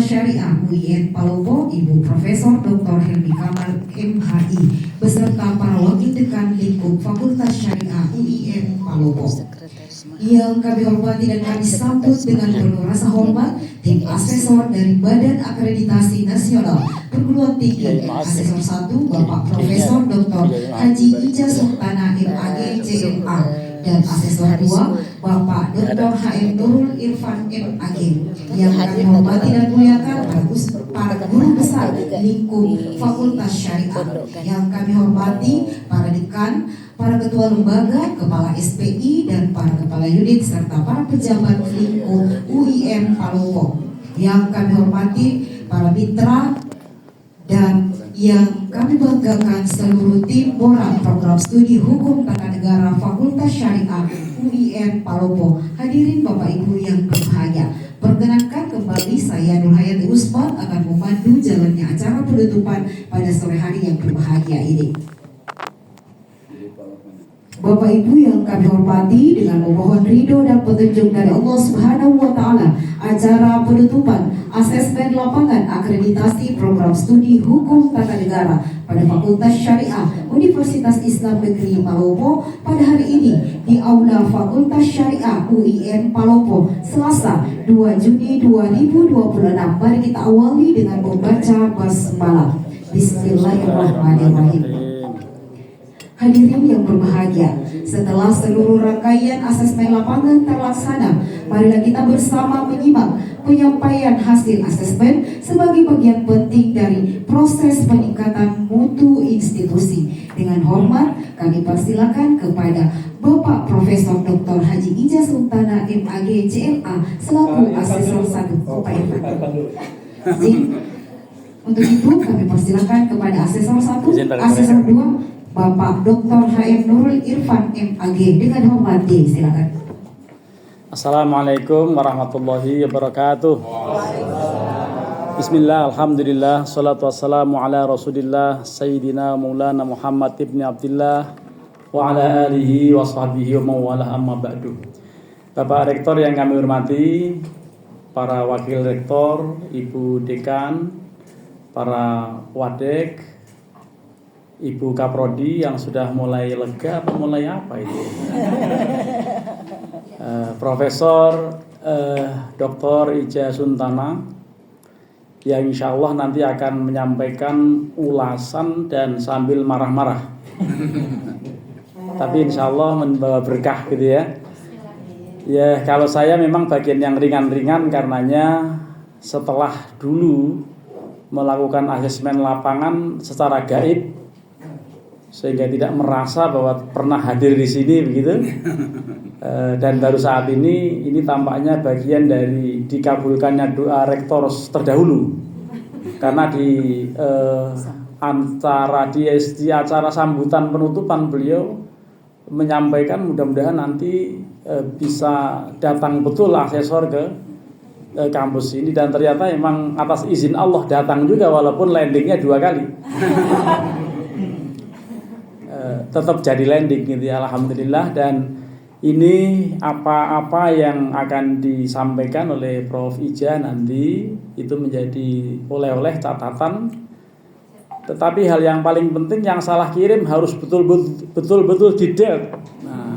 Fakultas Syariah UIN Palopo, Ibu Profesor Dr. Helmi Kamal MHI, beserta para wakil dekan lingkup Fakultas Syariah UIN Palopo. Yang kami hormati dan kami sambut dengan penuh rasa hormat tim asesor dari Badan Akreditasi Nasional Perguruan Tinggi, Asesor 1 Bapak Profesor Dr. Haji Ija Sultana MAG CMA, dan Asesor 2 Bapak Dr. HM Nurul Irfan MAG. Yang kami hormati dan muliakan para guru besar lingkup Fakultas Syariah. Yang kami hormati para dekan, para ketua lembaga, kepala SPI, dan para kepala unit serta para pejabat lingkup UIN Palopo. Yang kami hormati para mitra dan yang kami banggakan seluruh tim Boran Program Studi Hukum Tata Negara Fakultas Syariah UIN Palopo. Hadirin Bapak Ibu yang berbahagia, perkenankan kembali saya Nur Hayati Usman akan memandu jalannya acara penutupan pada sore hari yang berbahagia ini. Bapak Ibu yang kami hormati, dengan memohon ridho dan petunjuk dari Allah Subhanahu wa Ta'ala, acara penutupan asesmen lapangan akreditasi program studi hukum tata negara pada Fakultas Syariah Universitas Islam Negeri Palopo pada hari ini di Aula Fakultas Syariah UIN Palopo, Selasa 2 Juni 2026. Mari kita awali dengan membaca basmalah. Bismillahirrahmanirrahim. Hadirin yang berbahagia, setelah seluruh rangkaian asesmen lapangan terlaksana, marilah kita bersama menyimak penyampaian hasil asesmen sebagai bagian penting dari proses peningkatan mutu institusi. Dengan hormat, kami persilakan kepada Bapak Profesor Dr. Haji Ija Sultana MAG CMA selaku Asesor 1. Bapak Irfan. Untuk itu kami persilakan kepada Asesor 1, Asesor 2, Bapak Dr. HM Nurul Irfan MAG. Dengan hormat, silakan. Assalamualaikum warahmatullahi wabarakatuh. Bismillah, alhamdulillah, salatu wassalamu ala rasulillah Sayyidina Maulana Muhammad ibn Abdillah wa ala alihi wa sahbihi wa mawala amma ba'du. Bapak Rektor yang kami hormati, para Wakil Rektor, Ibu Dekan, para Wadek, Ibu Kaprodi yang sudah mulai lega atau mulai apa itu? Profesor Dr. Ija Sultana yang insya Allah nanti akan menyampaikan ulasan dan sambil marah-marah. Tapi insya Allah membawa berkah gitu ya. Ya kalau saya memang bagian yang ringan-ringan karenanya setelah dulu melakukan asesmen lapangan secara gaib, sehingga tidak merasa bahwa pernah hadir di sini begitu, dan baru saat ini tampaknya bagian dari dikabulkannya doa rektor terdahulu, karena di acara sambutan penutupan beliau menyampaikan mudah-mudahan nanti bisa datang betul asesor ke kampus ini, dan ternyata memang atas izin Allah datang juga walaupun landingnya 2 kali. Tetap jadi landing gitu ya, alhamdulillah. Dan ini apa-apa yang akan disampaikan oleh Prof. Ija nanti itu menjadi oleh-oleh catatan. Tetapi hal yang paling penting, yang salah kirim harus betul-betul detail. Nah,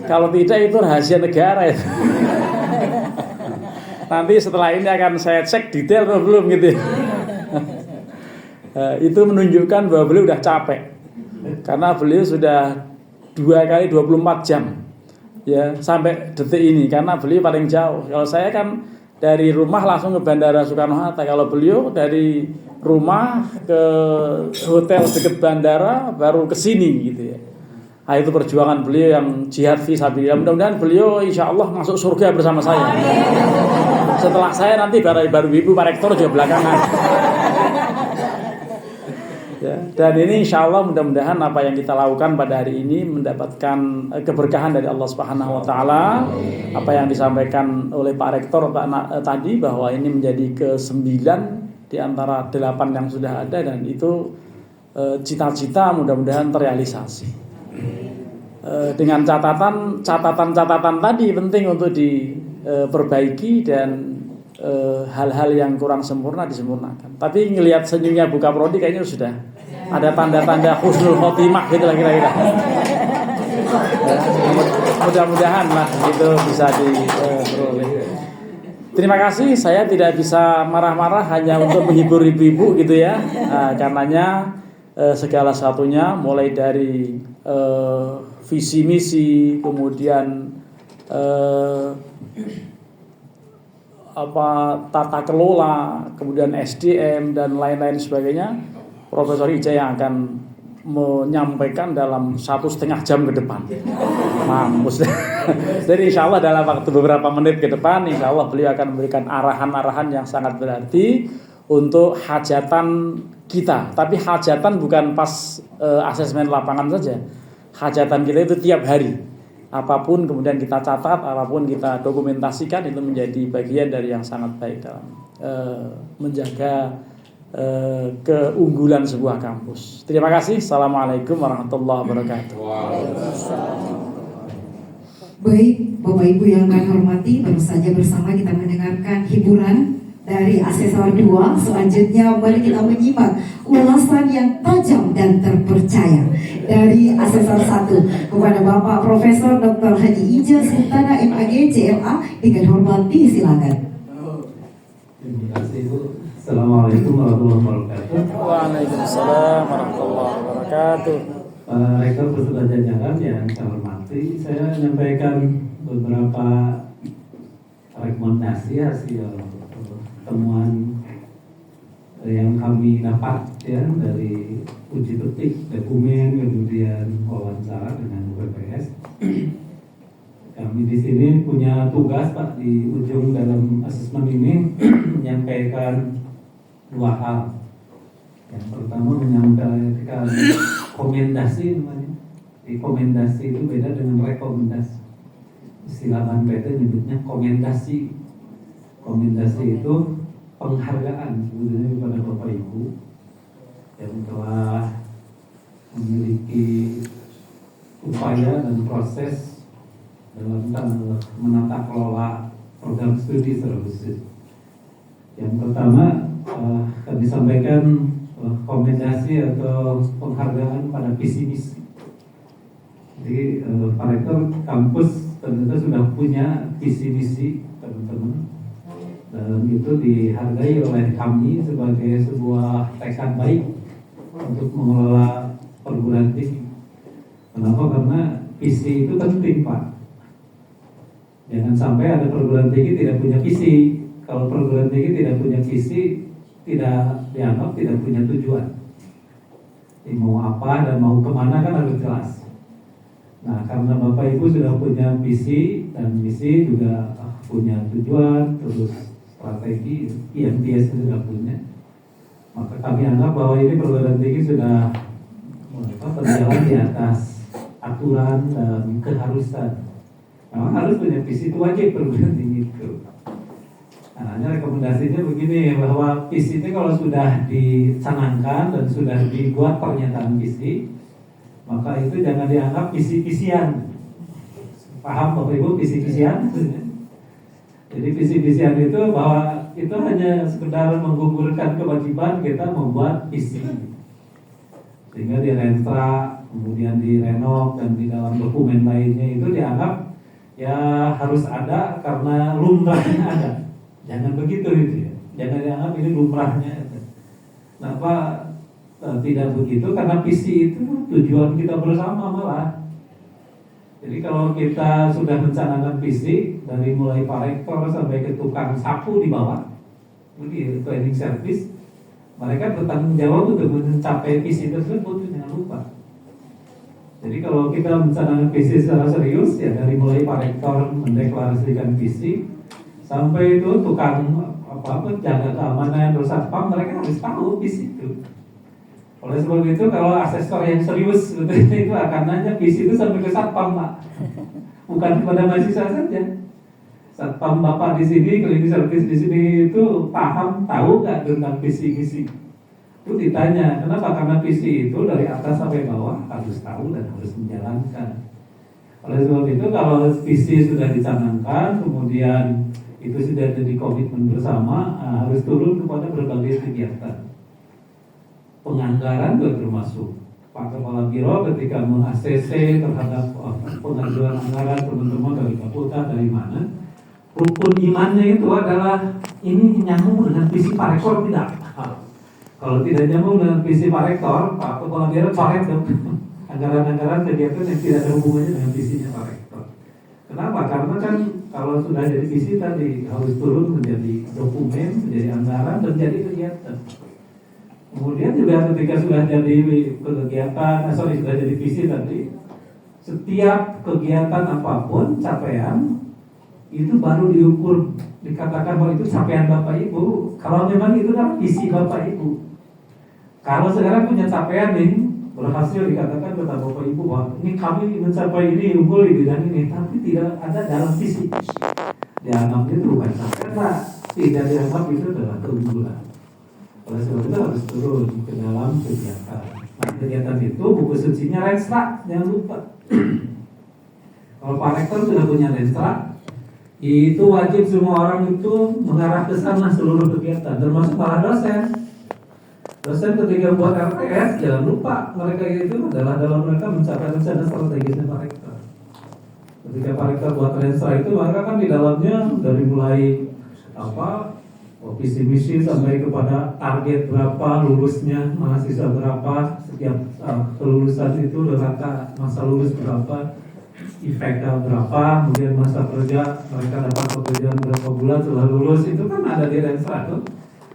kalau tidak itu rahasia negara itu. Nanti setelah ini akan saya cek detail atau belum gitu. Itu menunjukkan bahwa beliau udah capek. Karena beliau sudah 2 kali 24 jam ya sampai detik ini, karena beliau paling jauh. Kalau saya kan dari rumah langsung ke Bandara Soekarno-Hatta, kalau beliau dari rumah ke hotel dekat bandara baru ke sini gitu ya. Nah, itu perjuangan beliau yang jihad fi sabilillah. Mudah-mudahan beliau insya Allah masuk surga bersama saya. Setelah saya nanti baru Ibu Pak Rektor juga belakangan. Ya, dan ini insya Allah mudah-mudahan apa yang kita lakukan pada hari ini mendapatkan keberkahan dari Allah Subhanahu wa Ta'ala. Apa yang disampaikan oleh Pak Rektor tadi, bahwa ini menjadi ke-9 di antara 8 yang sudah ada, dan itu cita-cita mudah-mudahan terrealisasi. Dengan catatan tadi penting untuk diperbaiki dan hal-hal yang kurang sempurna disempurnakan. Tapi ngelihat senyumnya Bu Kaprodi kayaknya sudah ada tanda-tanda husnul khotimah gitu lah kira-kira. Mudah-mudahan lah itu bisa diperoleh. Terima kasih, saya tidak bisa marah-marah hanya untuk menghibur ibu-ibu gitu ya. Karenanya segala satunya mulai dari visi misi, kemudian tata kelola, kemudian SDM dan lain-lain sebagainya, Profesor Ija yang akan menyampaikan dalam 1,5 jam ke depan. Mampus. Jadi insya Allah dalam waktu beberapa menit ke depan, insya Allah beliau akan memberikan arahan-arahan yang sangat berarti untuk hajatan kita. Tapi hajatan bukan pas asesmen lapangan saja. Hajatan kita itu tiap hari. Apapun kemudian kita catat, apapun kita dokumentasikan, itu menjadi bagian dari yang sangat baik dalam menjaga keunggulan sebuah kampus. Terima kasih. Assalamualaikum warahmatullahi wabarakatuh. Baik, Bapak Ibu yang kami hormati, baru saja bersama kita mendengarkan hiburan dari asesor 2. Selanjutnya mari kita menyimak ulasan yang tajam dan terpercaya dari asesor 1 kepada Bapak Profesor Dr. Haji Ija Sultana MAG CLA. Dengan hormati, silakan. Terima kasih Bu. Assalamualaikum warahmatullahi wabarakatuh. Waalaikumsalam warahmatullahi wabarakatuh. Rektor beserta jajaran yang saya hormati, saya menyampaikan beberapa rekomendasi hasil temuan yang kami dapat ya dari uji petik dokumen, kemudian wawancara dengan UPPS. Kami di sini punya tugas Pak di ujung dalam asesmen ini menyampaikan 2 hal. Yang pertama menyampaikan rekomendasi namanya. Rekomendasi itu beda dengan rekomendasi. Istilah BNPT nyebutnya komendasi. Komendasi itu penghargaan sebetulnya kepada Bapak Ibu yang telah memiliki upaya dan proses dalam menata kelola program studi secara khusus. Yang pertama kami sampaikan rekomendasi atau penghargaan pada visi misi. Jadi Pak Rektor kampus ternyata sudah punya visi misi teman-teman, dan itu dihargai oleh kami sebagai sebuah tekad baik untuk mengelola perguruan tinggi. Kenapa? Karena visi itu penting Pak. Jangan sampai ada perguruan tinggi tidak punya visi. Kalau perguruan tinggi tidak punya visi, tidak dianggap tidak punya tujuan. Jadi mau apa dan mau kemana kan harus jelas. Nah, karena Bapak Ibu sudah punya visi dan misi, juga punya tujuan, terus strategi, IMPS sudah punya, maka kami anggap bahwa ini perguruan tinggi sudah berjalan di atas aturan dan keharusan. Memang harus punya visi, itu wajib perguruan tinggi itu. Nah, hanya rekomendasinya begini, bahwa visi itu kalau sudah dicanangkan dan sudah dibuat pernyataan visi, maka itu jangan dianggap visi-visian. Paham Bapak Ibu visi-visian? Jadi visi-visian itu bahwa itu hanya sekedar menggugurkan kewajiban kita membuat visi, sehingga direnstra, kemudian direnov, dan di dalam dokumen lainnya itu dianggap ya harus ada karena lumrahnya ada. Jangan begitu itu ya. Jangan dianggap ini lumrahnya. Kenapa tidak begitu? Karena visi itu tujuan kita bersama malah. Jadi kalau kita sudah mencanangkan visi dari mulai Pak Rektor sampai ke tukang sapu di bawah, di cleaning service, mereka bertanggung jawab untuk mencapai visi tersebut, jangan lupa. Jadi kalau kita mencanangkan visi secara serius, ya dari mulai Pak Rektor mendeklarasikan visi, sampai itu tukang apa jaga keamanan terus satpam, mereka harus tahu visi itu. Oleh sebab itu kalau asesor yang serius sebetulnya itu akan nanya visi itu sampai ke satpam Pak, bukan kepada mahasiswa saja. Satpam Bapak di sini, cleaning service di sini itu paham, tahu nggak tentang visi misi? Itu ditanya. Kenapa? Karena visi itu dari atas sampai bawah harus tahu dan harus menjalankan. Oleh sebab itu kalau visi sudah dicanangkan, kemudian itu sudah jadi komitmen bersama, harus turun kepada berbagai kegiatan. Penganggaran juga termasuk. Pak Kepala Biro ketika meng-ACC terhadap pengajuan anggaran teman-teman dari fakultas dari mana, rukun imannya itu adalah ini nyambung dengan visi Pak Rektor tidak. Kalau tidak nyambung dengan visi Pak Rektor, Pak Kepala Biro coret anggaran-anggaran kegiatan yang tidak ada hubungannya dengan visinya Pak Rektor. Kenapa? Karena kan kalau sudah jadi visi tadi harus turun menjadi dokumen, menjadi anggaran dan jadi kegiatan. Kemudian juga ketika sudah jadi kegiatan, sudah jadi visi tadi, setiap kegiatan apapun capaian itu baru diukur, dikatakan bahwa itu capaian Bapak Ibu. Kalau memang itu kan visi Bapak Ibu. Kalau sekarang punya capaian nih, berhasil dikatakan kata Bapak Ibu bahwa ini kami mencapai ini, unggul di bidang ini, tapi tidak ada dalam visi. Dianggap itu bukan capaian, tidak dianggap itu adalah keunggulan. Oleh sebab itu harus turun ke dalam kegiatan. Nah, kegiatan itu buku sucinya Renstra, jangan lupa. Kalau Pak Rektor sudah punya Renstra, itu wajib semua orang itu mengarah ke sana seluruh kegiatan, termasuk para dosen. Dosen ketika buat RTS, jangan lupa mereka itu adalah dalam mereka mencapai rencana strategisnya Pak Rektor. Ketika Pak Rektor buat Renstra itu, maka kan di dalamnya dari mulai visi misi sampai kepada target berapa lulusnya mahasiswa berapa, setiap kelulusan itu rata masa lulus berapa, efeknya berapa, kemudian masa kerja mereka dapat pekerjaan berapa bulan setelah lulus, itu kan ada di Renstra tuh.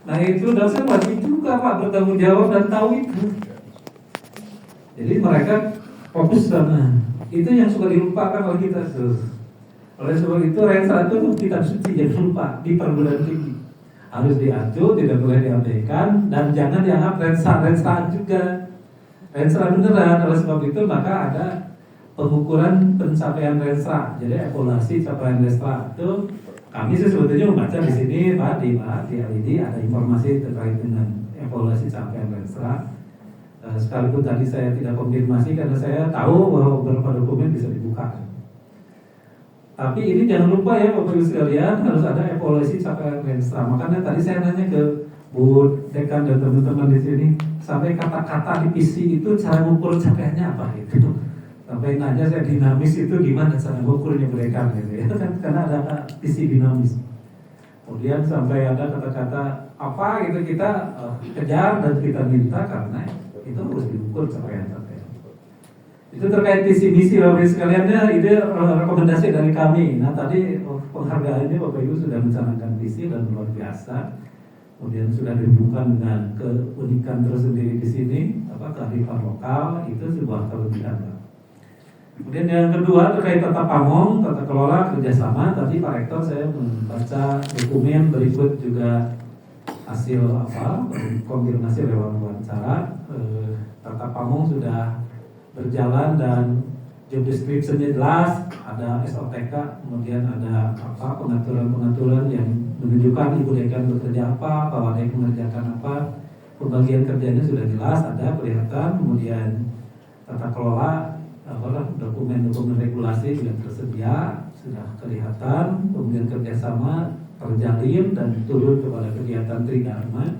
Nah itu dosen wajib juga Pak bertanggung jawab dan tahu itu. Jadi mereka fokus karena itu yang suka dilupakan oleh kita tuh. Oleh sebab itu Renstra itu kitab suci jangan lupa di perguruan tinggi. Harus diacu, tidak boleh diabaikan, dan jangan dianggap Renstra juga. Renstra beneran. Oleh sebab itu maka ada pengukuran pencapaian Renstra. Jadi evaluasi capaian Renstra itu kami sebetulnya membaca di sini Pak di LED ada informasi terkait dengan evaluasi capaian Renstra. Sekalipun tadi saya tidak konfirmasi karena saya tahu bahwa beberapa dokumen bisa dibuka. Tapi ini jangan lupa ya Bapak Ibu sekalian, harus ada evaluasi capaian Renstra. Makanya tadi saya nanya ke Bu Dekan dan teman-teman di sini, sampai kata-kata di PC itu cara mengukur capaiannya apa gitu. Sampai nanya saya dinamis itu gimana cara mengukurnya Bu Dekan gitu ya. Karena ada PC dinamis. Kemudian sampai ada kata-kata apa gitu kita kejar dan kita minta karena itu harus diukur capaian. Itu terkait visi misi Bapak Ibu sekaliannya, itu rekomendasi dari kami. Nah tadi penghargaannya Bapak Ibu sudah mencanangkan visi dan luar biasa. Kemudian sudah dihubungkan dengan keunikan tersendiri di sini, kearifan lokal itu sebuah kelebihan. Kemudian yang kedua terkait tata pamong, tata kelola kerjasama. Tadi Pak Rektor saya membaca dokumen berikut juga hasil konfirmasi lewat wawancara. Tata pamong sudah berjalan dan job description-nya jelas, ada SOTK, kemudian ada pengaturan-pengaturan yang menunjukkan Ibu Dekan bekerja apa, Pak Wadek mengerjakan apa, pembagian kerjanya sudah jelas, ada kelihatan, kemudian tata kelola, dokumen-dokumen regulasi juga tersedia, sudah kelihatan, kemudian kerjasama terjalin dan turun kepada kegiatan Tridharma.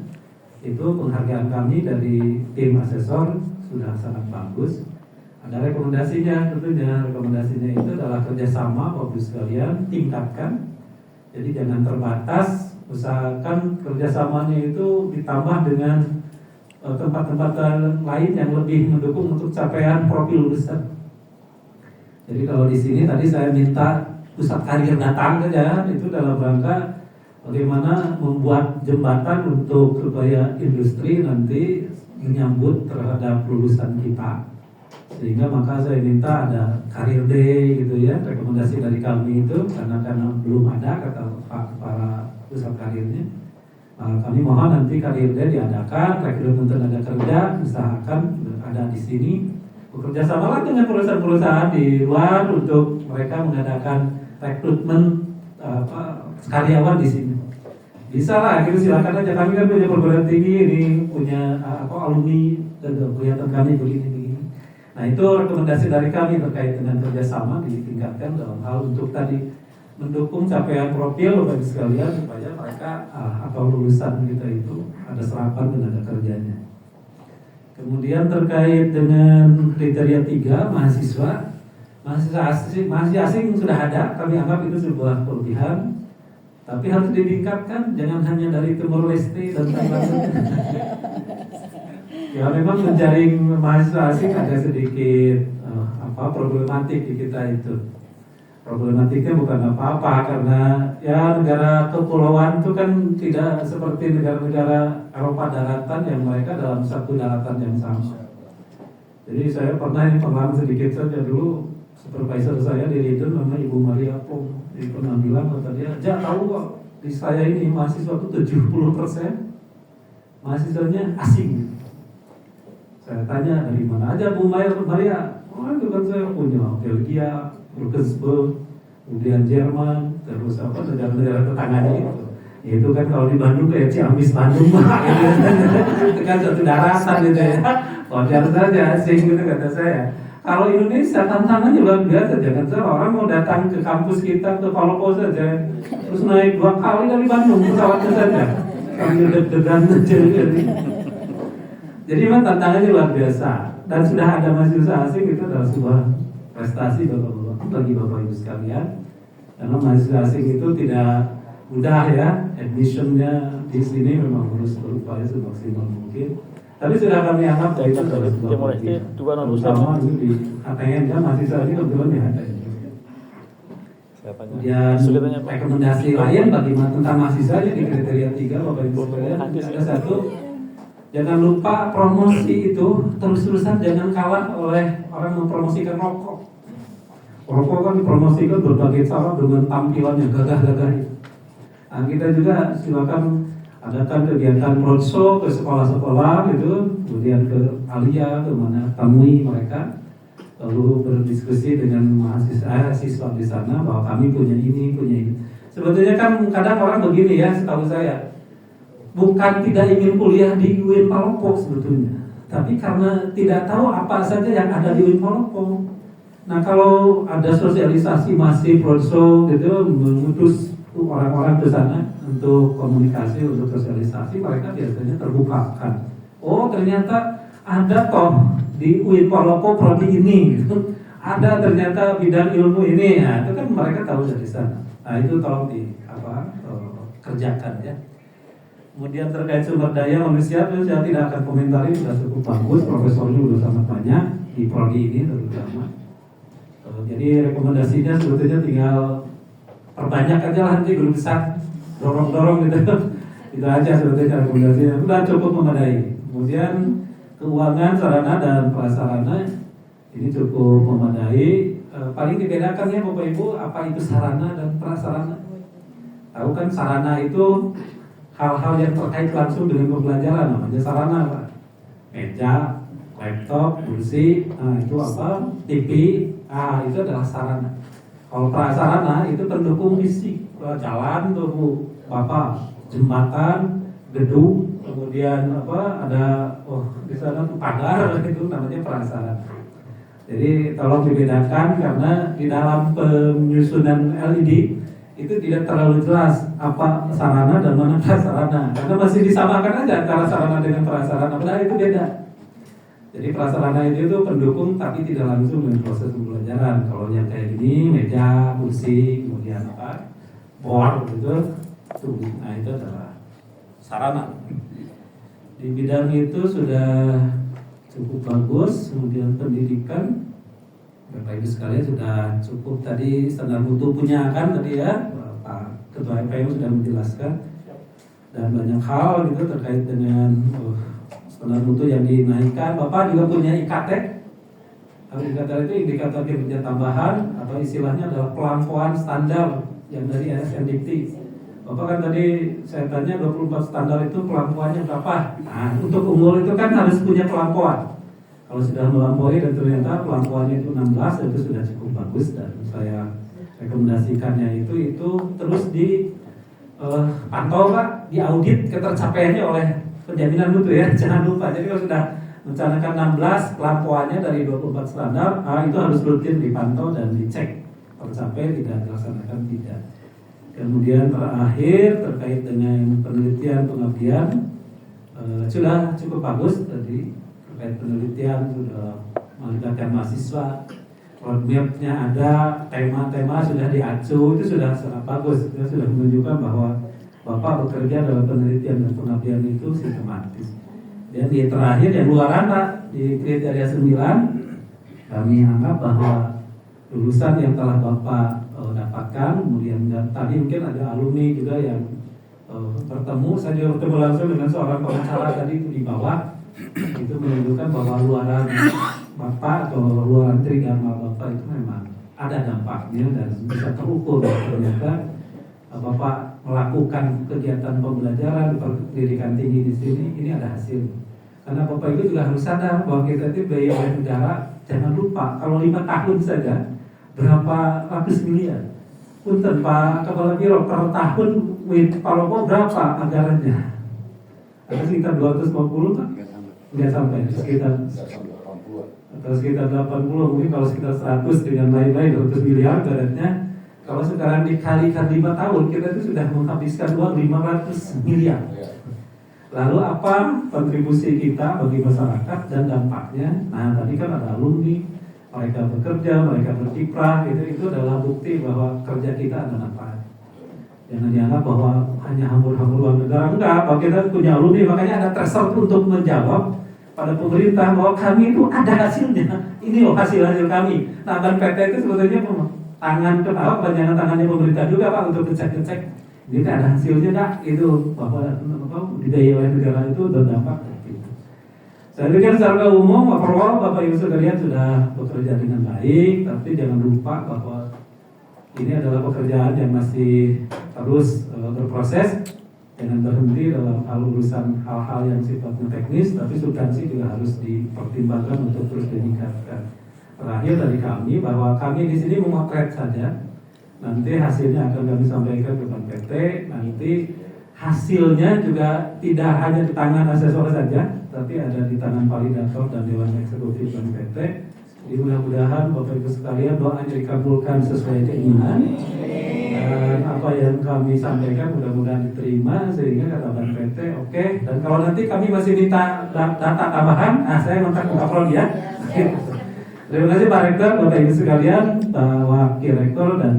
Itu penghargaan kami dari tim asesor sudah sangat bagus. Ada rekomendasinya tentunya, rekomendasinya itu adalah kerjasama Bapak Ibu sekalian, tingkatkan. Jadi jangan terbatas, usahakan kerjasamanya itu ditambah dengan tempat-tempat lain yang lebih mendukung untuk capaian profil lulusan. Jadi kalau di sini tadi saya minta pusat karir datang saja, itu dalam rangka bagaimana membuat jembatan untuk supaya industri nanti menyambut terhadap lulusan kita. Sehingga maka saya minta ada karir day gitu ya, rekomendasi dari kami itu karena belum ada kata Pak para pusat karirnya. Kami mohon nanti karir day diadakan, rekrutmen tenaga kerja usahakan ada di sini. Bekerja sama dengan perusahaan-perusahaan di luar untuk mereka mengadakan rekrutmen karyawan di sini. Bisa lah, gitu silakan aja. Kami kan punya perguruan tinggi ini, punya alumni dan kelihatan kami begini. Nah itu rekomendasi dari kami terkait dengan kerjasama ditingkatkan dalam hal untuk tadi mendukung capaian profil Bapak Ibu sekalian supaya mereka atau lulusan kita itu ada serapan tenaga kerjanya. Kemudian terkait dengan kriteria 3 mahasiswa asing sudah ada, kami anggap itu sebuah kelebihan, tapi harus ditingkatkan, jangan hanya dari Timor Leste dan Thailand. Ya memang menjaring mahasiswa asing ada sedikit problematik di kita itu. Problematiknya bukan apa-apa karena ya negara kepulauan itu kan tidak seperti negara-negara Eropa daratan yang mereka dalam satu daratan yang sama. Jadi saya pernah pengalaman sedikit saja dulu, supervisor saya di Leiden namanya Ibu Maria Pong, dia pernah bilang kata dia, tahu kok di saya ini mahasiswa itu 70% mahasiswanya asing. Saya tanya dari mana aja Bu Maria? Oh itu kan saya punya Belgia, Luxembourg, kemudian Jerman, terus negara-negara tetangganya itu. Itu kan kalau di Bandung kayak Ciamis Bandung itu kan satu daratan gitu ya. Wajar saja asing gitu kata saya. Kalau Indonesia tantangannya luar biasa, jangan salah orang mau datang ke kampus kita ke Palopo saja, terus naik 2 kali dari Bandung pesawatnya saja, sambil deg-degan aja. Jadi memang tantangannya luar biasa dan sudah ada mahasiswa asing itu adalah sebuah prestasi bagi Bapak Ibu sekalian, karena mahasiswa asing itu tidak mudah ya, admissionnya di sini memang harus berupaya semaksimal mungkin. Tapi sudah kami anggap itu adalah sebuah kelebihan. Terutama itu di ATN ya, mahasiswa ini kebetulan di ATN. Kemudian rekomendasi lain bagaimana tentang mahasiswa di kriteria 3 Bapak Ibu sekalian ada satu, jangan lupa promosi itu terus-terusan jangan kalah oleh orang mempromosikan rokok. Rokok kan dipromosikan berbagai cara dengan tampilan yang gagah-gagah itu. Nah, kita juga silakan adakan kegiatan roadshow ke sekolah-sekolah gitu, kemudian ke Alia, ke mana temui mereka, lalu berdiskusi dengan mahasiswa di sana bahwa kami punya ini. Sebetulnya kan kadang orang begini ya, setahu saya, bukan tidak ingin kuliah di UIN Palopo sebetulnya, tapi karena tidak tahu apa saja yang ada di UIN Palopo. Nah kalau ada sosialisasi masif roadshow gitu, mengutus orang-orang ke sana untuk komunikasi, untuk sosialisasi, mereka biasanya terbukakan. Oh ternyata ada toh di UIN Palopo prodi ini, gitu. Ada ternyata bidang ilmu ini, ya, itu kan mereka tahu dari sana. Nah itu tolong kerjakan ya. Kemudian terkait sumber daya manusia, saya tidak akan komentari, sudah cukup bagus, profesornya sudah sangat banyak di prodi ini terutama. Jadi rekomendasinya sebetulnya tinggal perbanyak aja lah nanti guru besar, dorong gitu. Itu aja sebetulnya rekomendasinya, sudah cukup memadai. Kemudian keuangan, sarana dan prasarana ini cukup memadai. Paling dibedakan ya Bapak Ibu, apa itu sarana dan prasarana. Tahu kan sarana itu hal-hal yang terkait langsung dengan pembelajaran, namanya sarana Pak. Meja, laptop, kursi, itu apa? TV, itu adalah sarana. Kalau prasarana itu pendukung fisik, jalan tuh Bu, jembatan, gedung, kemudian ada di sana tuh pagar, itu namanya prasarana. Jadi tolong dibedakan karena di dalam penyusunan LED itu tidak terlalu jelas apa sarana dan mana prasarana, karena masih disamakan aja antara sarana dengan prasarana, padahal itu beda. Jadi prasarana itu pendukung tapi tidak langsung dengan proses pembelajaran. Kalau yang kayak gini, meja, kursi, kemudian board gitu, nah itu adalah sarana. Di bidang itu sudah cukup bagus. Kemudian pendidikan, Bapak Ibu sekalian sudah cukup tadi standar mutu punya kan tadi ya, Pak Ketua MPM sudah menjelaskan, dan banyak hal gitu terkait dengan standar mutu yang dinaikkan. Bapak juga punya IKT. Indikator itu indikator kinerja tambahan atau istilahnya adalah pelangkauan standar yang dari ASN Dikti. Bapak kan tadi saya tanya 24 standar itu pelangkauannya berapa? Nah, untuk unggul itu kan harus punya pelangkauan. Kalau sudah melampaui dan ternyata pelangkauannya itu 16, itu sudah cukup bagus, dan saya rekomendasikannya itu terus dipantau Pak, diaudit ketercapaiannya oleh penjaminan mutu ya, jangan lupa. Jadi kalau sudah mencanakan 16 pelangkauannya dari 24 standar, itu harus rutin dipantau dan dicek tercapai tidak dilaksanakan tidak. Kemudian terakhir terkait dengan penelitian pengabdian sudah cukup bagus tadi terkait penelitian, sudah melibatkan mahasiswa, roadmap-nya ada, tema-tema sudah diacu, itu sudah sangat bagus. Itu sudah menunjukkan bahwa Bapak bekerja dalam penelitian dan pengabdian itu sistematis. Dan di terakhir yang luar anak di kriteria 9, kami anggap bahwa lulusan yang telah Bapak dapatkan, kemudian dan tadi mungkin ada alumni juga yang bertemu, saya juga bertemu langsung dengan seorang pengacara tadi itu di bawah, itu menunjukkan bahwa luaran Bapak atau luaran trigama Bapak itu memang ada dampaknya dan bisa terukur. Ternyata Bapak melakukan kegiatan pembelajaran di pendidikan tinggi di sini, ini ada hasil. Karena Bapak itu juga harus sadar bahwa kita itu biaya oleh negara, jangan lupa kalau 5 tahun saja berapa ratus miliar. Punten Pak Kepala Biro, per tahun Palopo berapa anggarannya? Ada sekitar 250 Pak? Nggak sampai, sekitar 80, mungkin kalau sekitar 100 dengan lain-lain 200 miliar ibaratnya. Kalau sekarang dikalikan 5 tahun, kita itu sudah menghabiskan uang 500 miliar. Lalu apa kontribusi kita bagi masyarakat dan dampaknya? Nah tadi kan ada alumni, mereka bekerja, mereka berkiprah, itu adalah bukti bahwa kerja kita ada manfaat. Jangan dianggap bahwa hanya hambur-hambur uang negara, enggak. Bahwa kita punya alumni, makanya ada threshold untuk menjawab pada pemerintah bahwa kami itu ada hasilnya. Ini loh hasil-hasil kami. Nah, dan PT itu sebetulnya tangan ke bawah, panjangan tangannya pemerintah juga Pak untuk ngecek-ngecek. Ini ada hasilnya enggak? Itu bahwa dibiayai oleh negara itu berdampak. Saya pikir secara umum overall Bapak Ibu sekalian sudah bekerja dengan baik, tapi jangan lupa bahwa ini adalah pekerjaan yang masih terus berproses. Jangan berhenti dalam hal urusan hal-hal yang sifatnya teknis, tapi substansi juga harus dipertimbangkan untuk terus ditingkatkan. Terakhir dari kami bahwa kami di sini memotret saja. Nanti hasilnya akan kami sampaikan ke PT. Nanti hasilnya juga tidak hanya di tangan asesor saja, tapi ada di tangan validator dan Dewan Eksekutif PT. Jadi mudah-mudahan Bapak Ibu sekalian doanya dikabulkan sesuai keinginan. Dan apa yang kami sampaikan mudah-mudahan diterima sehingga kata Ban PT oke. Dan kalau nanti kami masih minta data tambahan, saya kontak Pak Prodi ya. Terima kasih Pak Rektor, Bapak Ibu sekalian, Pak Wakil Rektor dan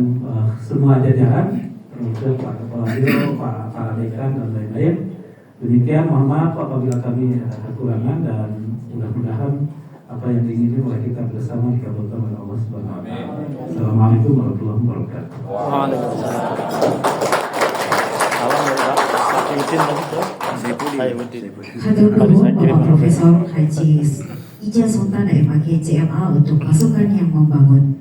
semua jajaran, termasuk Pak Kepala Biro, Pak Dekan dan lain-lain. Demikian, mohon maaf apabila kami ada kekurangan dan mudah-mudahan apa yang diingini oleh kita bersama dikabulkan oleh Allah Subhanahu wa taala. Assalamualaikum warahmatullahi wabarakatuh. Waalaikumsalam. Hatur nuhun Bapak Profesor Haji Ija Sultan MAG CMA untuk masukan yang membangun.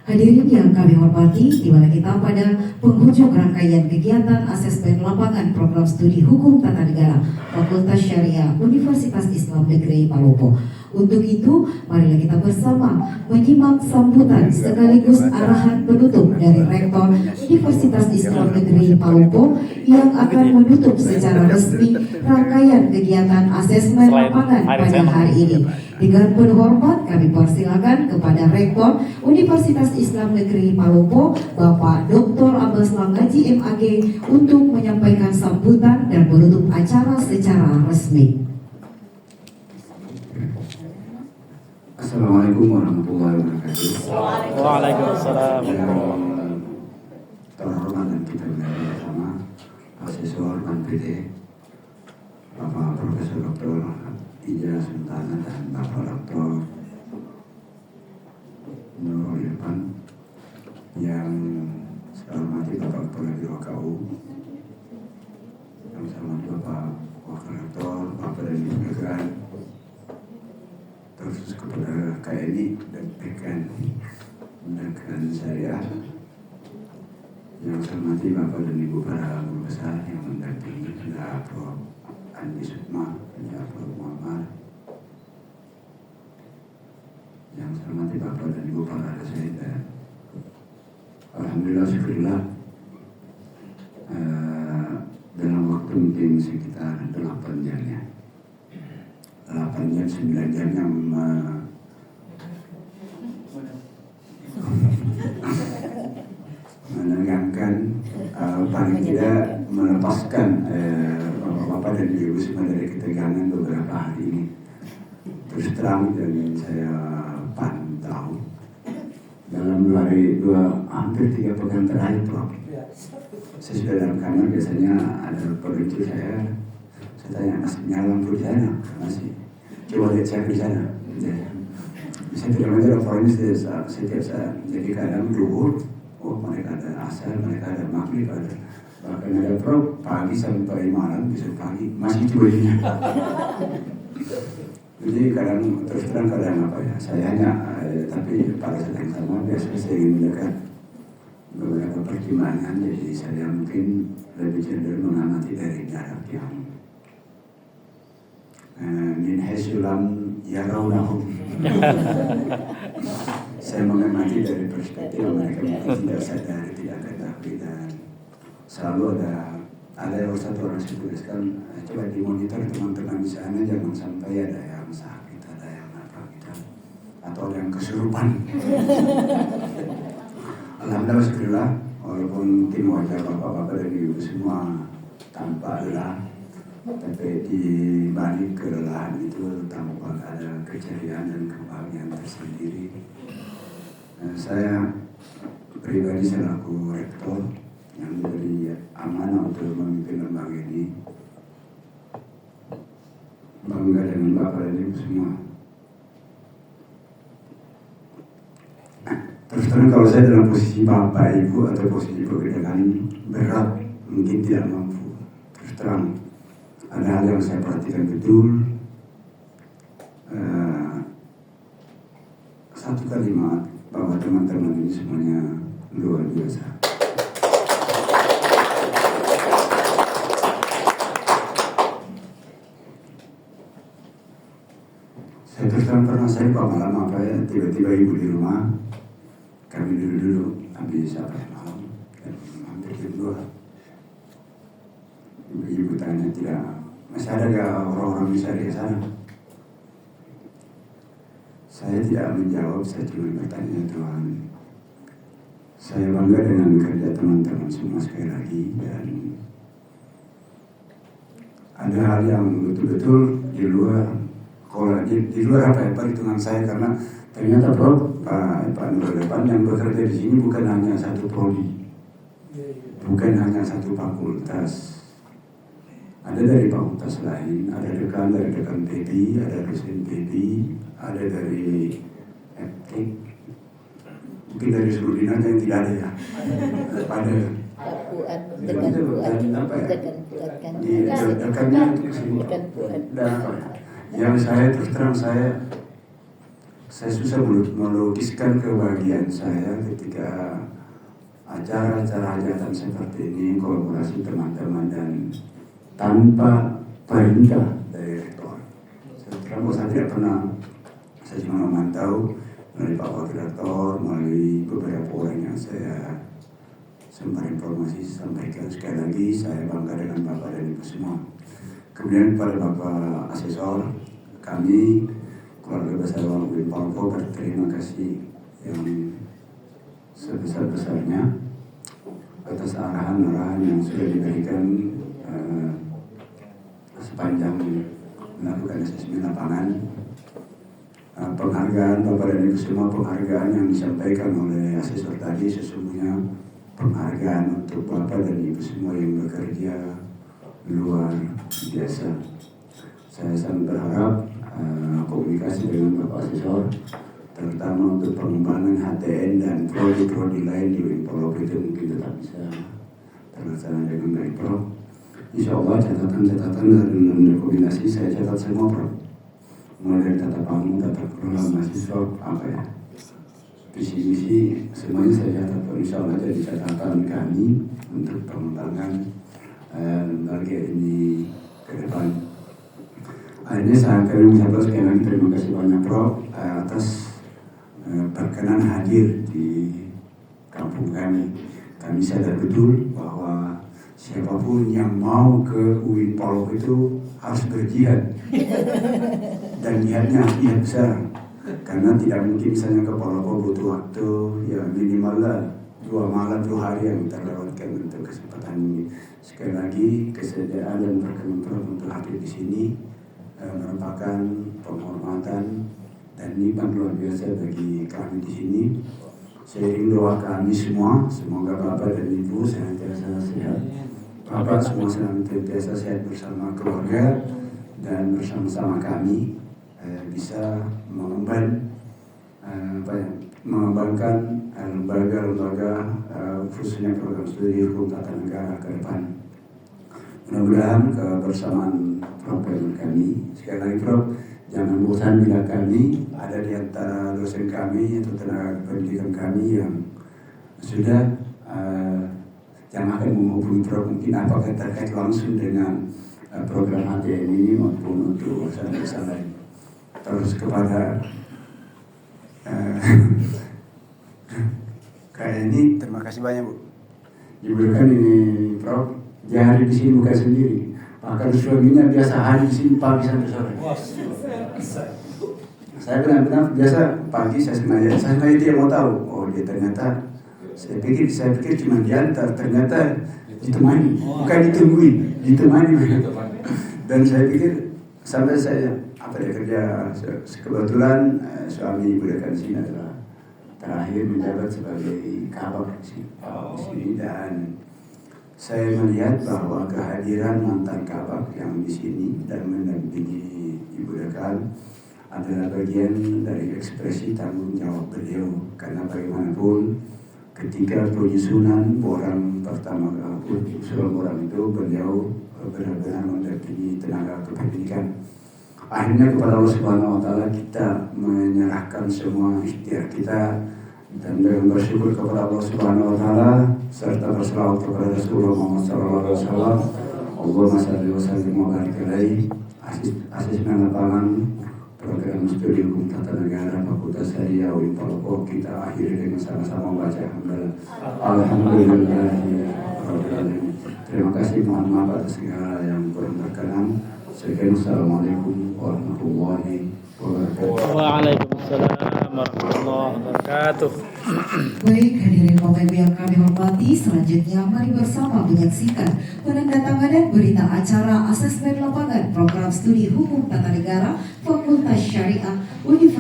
Hadirin yang kami hormati, tibalah kita pada penghujung rangkaian kegiatan asesmen lapangan program studi hukum tata negara Fakultas Syariah Universitas Islam Negeri Palopo. Untuk itu, marilah kita bersama menyimak sambutan sekaligus arahan penutup dari Rektor Universitas Islam Negeri Palopo yang akan menutup secara resmi rangkaian kegiatan asesmen lapangan pada hari ini. Dengan penuh hormat, kami persilakan kepada Rektor Universitas Islam Negeri Palopo, Bapak Dr. Abbas Langgaji MAG untuk menyampaikan sambutan dan menutup acara secara resmi. Assalamualaikum warahmatullahi wabarakatuh. Waalaikumsalam. Terhormat dan kita berada bersama Asesor Ban PT, Bapak Profesor Dr. Ija Sultan dan Bapak Dr. Nurul Irfan, yang saya hormati Bapak Kepala Biro KU, yang saya hormati Bapak Wakil Rektor, Bapak dan Ibu Dekan, terus kepada KNI dan Dekan Syariah, yang saya hormati Bapak dan Ibu para guru besar yang mendampingi, ada Prof. Andi Sukma, ada Prof. Muhammad, yang saya hormati Bapak dan Ibu para dosen, dan alhamdulillah syukurillah dalam waktu mungkin sekitar 8 jam ya. 8 jam, 9 jam yang menegangkan paling tidak melepaskan Bapak dan Ibu semua dari ketegangan beberapa hari ini. Terus terang dan saya pantau dalam hampir 3 pekan terakhir Prof. Saya sudah dalam kamar, biasanya ada pemicu saya tanya masih nyala lampu di sana, masih coba lihat saya di sana. Saya tidak mengira laporannya setiap saat. Jadi kadang duhur, oh mereka ada asar, mereka ada maghrib, bahkan ada Prof pagi sampai malam, besok pagi masih cuanya. Jadi kadang terus terang kadang apa ya, saya hanya tapi pada saat yang sama biasanya saya ingin mendekat beberapa pertimbangan, jadi saya mungkin lebih cenderung mengamati dari jarak yang min haisulam yarawnahum. Saya mengamati dari perspektif mereka mungkin tidak sadar, tidak ketahui, dan selalu ada satu orang saya tuliskan, coba dimonitor teman-teman di sana, jangan sampai ada yang sakit, ada yang apa gitu, atau ada yang kesurupan. Alhamdulillah, syukurlah, walaupun mungkin wajah bapak-bapak dan ibu semua tanpa lelah, tapi di balik kelelahan itu tampak ada keceriaan dan kebahagiaan tersendiri. Saya pribadi selaku rektor yang diberi amanah untuk memimpin lembaga ini, bangga dengan bapak dan ibu semua. Terus terang kalau saya dalam posisi bapak ibu atau posisi pekerjaan berat, mungkin tidak mampu. Terus terang ada hal yang saya perhatikan betul. Satu kalimat bahwa teman-teman ini semuanya luar biasa. Saya terus terang pernah saya malam apa ya, tiba-tiba ibu di rumah, kami dulu habis apa ya malam, hampir jam 2. Ibu tanya, tidak masih ada gak orang-orang bisa di sana? Saya tidak menjawab, saya cuma bertanya, Tuhan, saya bangga dengan kerja teman-teman semua sekali lagi, dan ada hal yang betul-betul di luar, kalau di luar apa ya perhitungan saya, karena ternyata Prof, Pak Nur Depan yang bekerja di sini bukan hanya satu prodi, bukan hanya satu fakultas, ada dari fakultas lain, ada dari rekan PB, ada dosen PB, ada dari etik, mungkin dari seluruh dinas yang tidak ada ya, pada rekannya untuk kesini, dan apa yang saya terus terang saya susah melukiskan kebahagiaan saya ketika acara-acara hajatan seperti ini, kolaborasi teman-teman dan tanpa perintah dari rektor. Saya tidak pernah, saya cuma memantau melalui Pak Wakil Rektor, melalui beberapa orang yang saya sempat informasi sampaikan. Sekali lagi saya bangga dengan Bapak dan Ibu semua. Kemudian pada Bapak Asesor, kami keluarga besar UIN Palpo berterima kasih yang sebesar-besarnya atas arahan-arahan yang sudah diberikan sepanjang melakukan asesmen lapangan. Penghargaan Bapak dan Ibu semua, penghargaan yang disampaikan oleh asesor tadi sesungguhnya penghargaan untuk Bapak dan Ibu semua yang bekerja luar biasa. Saya sangat berharap komunikasi dengan Bapak Asesor, terutama untuk pengembangan HTN dan prodi-prodi lain di UIN Palop itu mungkin tetap bisa terlaksana dengan baik, Prof. Insya Allah catatan-catatan dan rekomendasi saya catat semua, Prof. Mulai dari tata bangun, tata kelola mahasiswa, apa ya, visi-misi semuanya saya catat. Insya Allah jadi catatan kami untuk pengembangan lembaga ini ke depan. Akhirnya saya akan mengucapkan sekali lagi terima kasih banyak Prof atas berkenan hadir di kampung kami. Kami sadar betul bahwa siapapun yang mau ke UIN Palop itu harus berjihad dan jihadnya jihad besar, karena tidak mungkin misalnya ke Palop butuh waktu ya minimal lah 2 2 hari yang terlewatkan untuk kesempatan ini. Sekali lagi kesediaan dan berkenan untuk hadir di sini merupakan penghormatan dan nikmat luar biasa bagi kami di sini. Seiring doa kami semua, semoga Bapak dan Ibu senantiasa sehat. Bapak semua senantiasa sehat bersama keluarga dan bersama-sama kami bisa mengembangkan lembaga-lembaga khususnya program studi hukum tata negara ke depan. Mudah-mudahan kebersamaan Prof dan kami, sekali lagi Prof, jangan bosan bila kami ada di antara dosen kami atau tenaga pendidikan kami yang sudah yang akan menghubungi Prof mungkin apakah terkait langsung dengan program HTN ini maupun untuk urusan-urusan lain. Terus kepada kayak ini terima kasih banyak Bu. Diberikan ini Prof, dia hari di sini bukan sendiri. Bahkan suaminya biasa hari di sini pagi sampai sore. Saya benar-benar biasa pagi saya sengaja dia mau tahu. Oh dia ternyata saya pikir cuma diantar, ternyata ditemani, bukan ditungguin, ditemani. Dan saya pikir sampai saya kerja kebetulan suami Ibu Dekan sini adalah terakhir menjabat sebagai kabak di sini dan saya melihat bahwa kehadiran mantan kabak yang di sini dan mendampingi Ibu Dekan adalah bagian dari ekspresi tanggung jawab beliau, karena bagaimanapun ketika penyusunan borang pertama usulan borang itu beliau benar-benar mendampingi tenaga kependidikan. Akhirnya kepada Allah Subhanahu Wa Taala kita menyerahkan semua ikhtiar kita dan dengan bersyukur kepada Allah Subhanahu Wa Taala serta berselawat kepada Rasulullah Muhammad SAW. Allahumma shalli wa sallim wa barik alaihi. Asismen lapangan program studi hukum tata negara Fakultas Syariah UIN Palopo kita akhiri dengan sama-sama membaca Alhamdulillah. Terima kasih, mohon maaf atas segala yang kurang berkenan. Assalamualaikum warahmatullahi wabarakatuh. Waalaikumsalam warahmatullahi wabarakatuh. Baik, hadirin Bapak Ibu yang kami hormati, selanjutnya mari bersama menyaksikan penandatanganan berita acara asesmen lapangan program studi hukum tata negara Fakultas Syariah Universitas